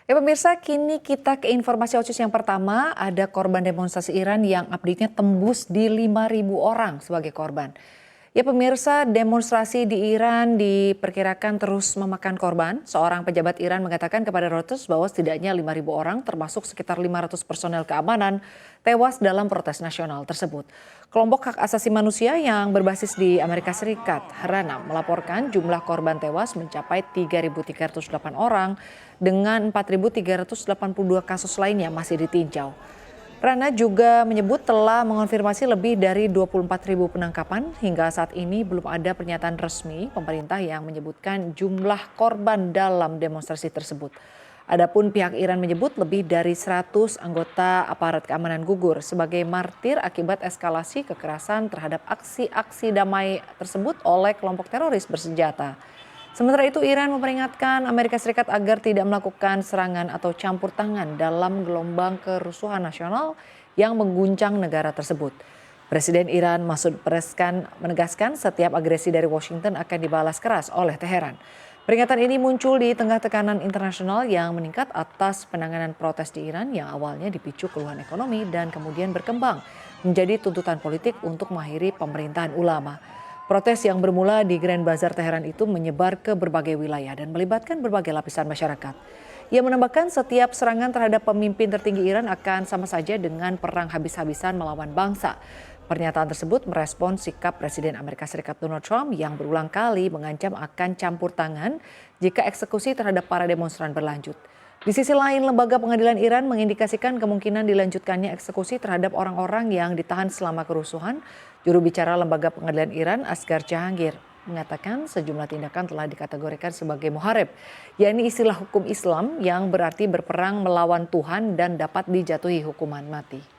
Ya pemirsa, kini kita ke informasi OCIS yang pertama. Ada korban demonstrasi Iran yang update-nya tembus di 5.000 orang sebagai korban. Ya pemirsa, demonstrasi di Iran diperkirakan terus memakan korban. Seorang pejabat Iran mengatakan kepada Reuters bahwa setidaknya 5.000 orang termasuk sekitar 500 personel keamanan tewas dalam protes nasional tersebut. Kelompok hak asasi manusia yang berbasis di Amerika Serikat, Harana, melaporkan jumlah korban tewas mencapai 3.308 orang dengan 4.382 kasus lainnya masih ditinjau. Rana juga menyebut telah mengonfirmasi lebih dari 24.000 penangkapan. Hingga saat ini belum ada pernyataan resmi pemerintah yang menyebutkan jumlah korban dalam demonstrasi tersebut. Adapun pihak Iran menyebut lebih dari 100 anggota aparat keamanan gugur sebagai martir akibat eskalasi kekerasan terhadap aksi-aksi damai tersebut oleh kelompok teroris bersenjata. Sementara itu Iran memperingatkan Amerika Serikat agar tidak melakukan serangan atau campur tangan dalam gelombang kerusuhan nasional yang mengguncang negara tersebut. Presiden Iran Masoud Pezeshkian menegaskan setiap agresi dari Washington akan dibalas keras oleh Teheran. Peringatan ini muncul di tengah tekanan internasional yang meningkat atas penanganan protes di Iran yang awalnya dipicu keluhan ekonomi dan kemudian berkembang menjadi tuntutan politik untuk mengakhiri pemerintahan ulama. Protes yang bermula di Grand Bazar Teheran itu menyebar ke berbagai wilayah dan melibatkan berbagai lapisan masyarakat. Ia menambahkan setiap serangan terhadap pemimpin tertinggi Iran akan sama saja dengan perang habis-habisan melawan bangsa. Pernyataan tersebut merespon sikap Presiden Amerika Serikat Donald Trump yang berulang kali mengancam akan campur tangan jika eksekusi terhadap para demonstran berlanjut. Di sisi lain, lembaga pengadilan Iran mengindikasikan kemungkinan dilanjutkannya eksekusi terhadap orang-orang yang ditahan selama kerusuhan. Juru bicara lembaga pengadilan Iran, Asghar Jahangir, mengatakan sejumlah tindakan telah dikategorikan sebagai muharib, yakni istilah hukum Islam yang berarti berperang melawan Tuhan dan dapat dijatuhi hukuman mati.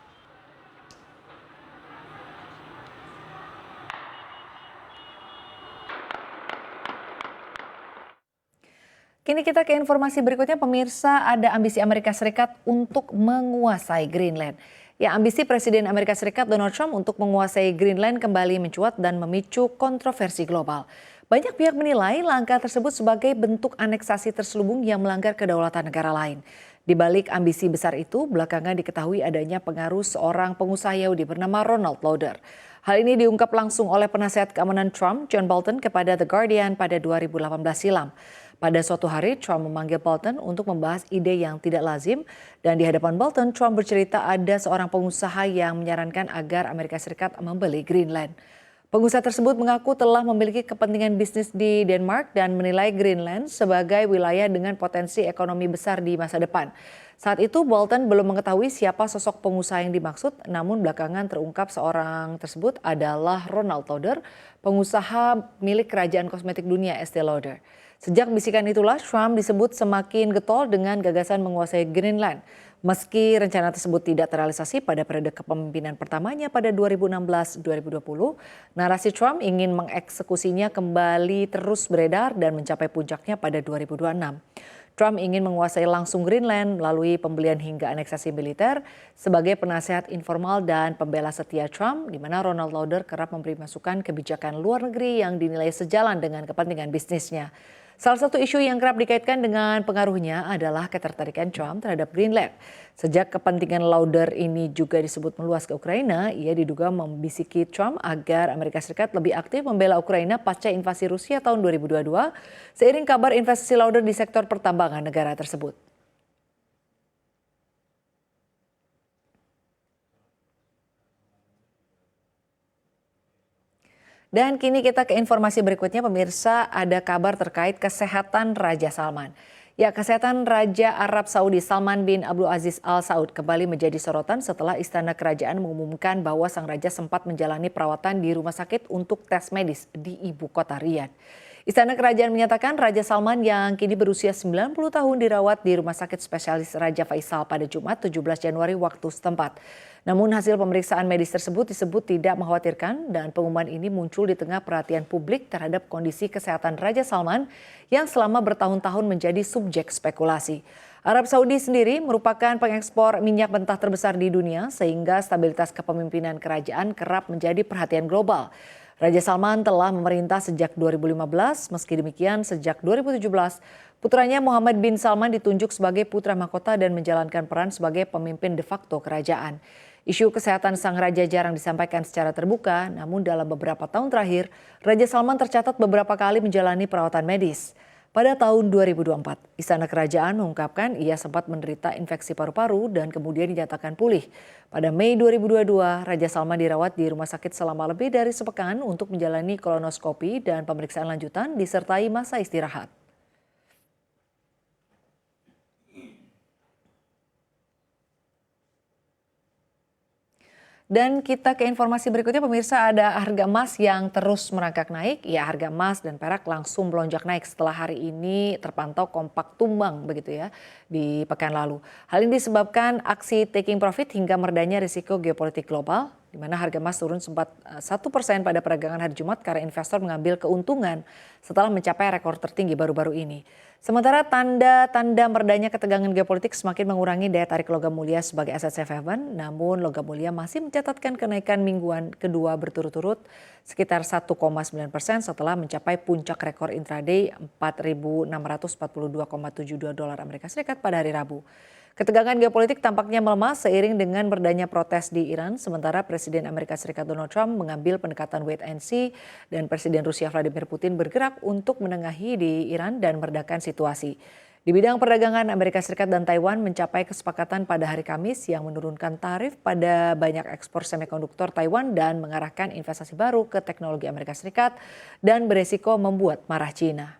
Kini kita ke informasi berikutnya, pemirsa. Ada ambisi Amerika Serikat untuk menguasai Greenland. Ya, ambisi Presiden Amerika Serikat Donald Trump untuk menguasai Greenland kembali mencuat dan memicu kontroversi global. Banyak pihak menilai langkah tersebut sebagai bentuk aneksasi terselubung yang melanggar kedaulatan negara lain. Di balik ambisi besar itu, belakangan diketahui adanya pengaruh seorang pengusaha Yahudi bernama Ronald Lauder. Hal ini diungkap langsung oleh penasihat keamanan Trump, John Bolton, kepada The Guardian pada 2018 silam. Pada suatu hari, Trump memanggil Bolton untuk membahas ide yang tidak lazim, dan di hadapan Bolton, Trump bercerita ada seorang pengusaha yang menyarankan agar Amerika Serikat membeli Greenland. Pengusaha tersebut mengaku telah memiliki kepentingan bisnis di Denmark dan menilai Greenland sebagai wilayah dengan potensi ekonomi besar di masa depan. Saat itu Bolton belum mengetahui siapa sosok pengusaha yang dimaksud, namun belakangan terungkap seorang tersebut adalah Ronald Lauder, pengusaha milik kerajaan kosmetik dunia Estée Lauder. Sejak bisikan itulah Trump disebut semakin getol dengan gagasan menguasai Greenland. Meski rencana tersebut tidak terrealisasi pada periode kepemimpinan pertamanya pada 2016-2020, narasi Trump ingin mengeksekusinya kembali terus beredar dan mencapai puncaknya pada 2026. Trump ingin menguasai langsung Greenland melalui pembelian hingga aneksasi militer. Sebagai penasehat informal dan pembela setia Trump, di mana Ronald Lauder kerap memberi masukan kebijakan luar negeri yang dinilai sejalan dengan kepentingan bisnisnya. Salah satu isu yang kerap dikaitkan dengan pengaruhnya adalah ketertarikan Trump terhadap Greenland. Sejak kepentingan Lauder ini juga disebut meluas ke Ukraina, ia diduga membisiki Trump agar Amerika Serikat lebih aktif membela Ukraina pasca invasi Rusia tahun 2022, seiring kabar investasi Lauder di sektor pertambangan negara tersebut. Dan kini kita ke informasi berikutnya, pemirsa. Ada kabar terkait kesehatan Raja Salman. Ya, kesehatan Raja Arab Saudi Salman bin Abdul Aziz Al Saud kembali menjadi sorotan setelah Istana Kerajaan mengumumkan bahwa sang raja sempat menjalani perawatan di rumah sakit untuk tes medis di ibu kota Riyadh. Istana Kerajaan menyatakan Raja Salman yang kini berusia 90 tahun dirawat di Rumah Sakit Spesialis Raja Faisal pada Jumat 17 Januari waktu setempat. Namun hasil pemeriksaan medis tersebut disebut tidak mengkhawatirkan, dan pengumuman ini muncul di tengah perhatian publik terhadap kondisi kesehatan Raja Salman yang selama bertahun-tahun menjadi subjek spekulasi. Arab Saudi sendiri merupakan pengekspor minyak mentah terbesar di dunia, sehingga stabilitas kepemimpinan kerajaan kerap menjadi perhatian global. Raja Salman telah memerintah sejak 2015, meski demikian sejak 2017, putranya Muhammad bin Salman ditunjuk sebagai putra mahkota dan menjalankan peran sebagai pemimpin de facto kerajaan. Isu kesehatan sang raja jarang disampaikan secara terbuka, namun dalam beberapa tahun terakhir, Raja Salman tercatat beberapa kali menjalani perawatan medis. Pada tahun 2024, Istana Kerajaan mengungkapkan ia sempat menderita infeksi paru-paru dan kemudian dinyatakan pulih. Pada Mei 2022, Raja Salman dirawat di rumah sakit selama lebih dari sepekan untuk menjalani kolonoskopi dan pemeriksaan lanjutan disertai masa istirahat. Dan kita ke informasi berikutnya, pemirsa, ada harga emas yang terus merangkak naik. Ya, harga emas dan perak langsung melonjak naik setelah hari ini terpantau kompak tumbang begitu ya di pekan lalu. Hal ini disebabkan aksi taking profit hingga meredanya risiko geopolitik global, di mana harga emas turun sempat 1% pada perdagangan hari Jumat karena investor mengambil keuntungan setelah mencapai rekor tertinggi baru-baru ini. Sementara tanda-tanda meredanya ketegangan geopolitik semakin mengurangi daya tarik logam mulia sebagai aset safe haven, namun logam mulia masih mencatatkan kenaikan mingguan kedua berturut-turut sekitar 1,9% setelah mencapai puncak rekor intraday 4.642,72 dolar Amerika Serikat pada hari Rabu. Ketegangan geopolitik tampaknya melemah seiring dengan meredanya protes di Iran, sementara Presiden Amerika Serikat Donald Trump mengambil pendekatan wait and see dan Presiden Rusia Vladimir Putin bergerak untuk menengahi di Iran dan meredakan situasi. Di bidang perdagangan, Amerika Serikat dan Taiwan mencapai kesepakatan pada hari Kamis yang menurunkan tarif pada banyak ekspor semikonduktor Taiwan dan mengarahkan investasi baru ke teknologi Amerika Serikat dan beresiko membuat marah China.